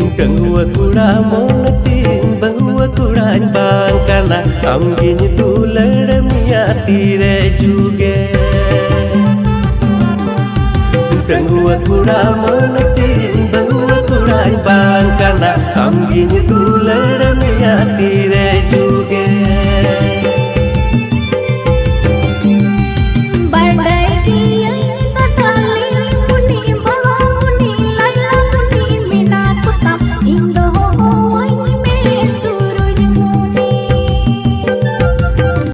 Dengua kuda monetin bahwa kurang bang karena amginya tular mia tire juga. Dengua kuda monetin bahwa kurang bang karena amginya tular mia tire